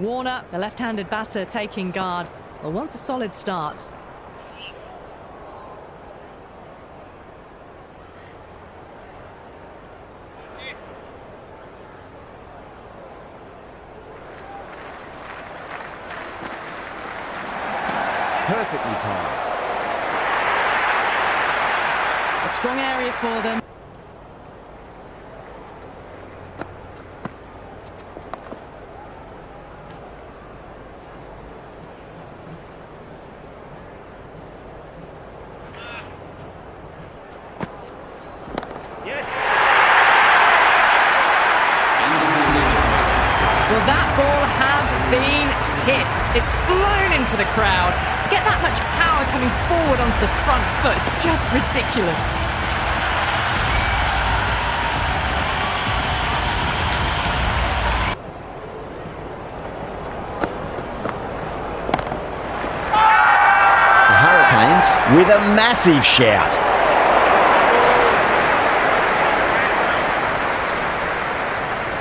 Warner, the left-handed batter, taking guard. Will want a solid start. Perfectly timed. A strong area for them. Well, that ball has been hit. It's flown into the crowd. To get that much power coming forward onto the front foot is just ridiculous. The Hurricanes with a massive shout.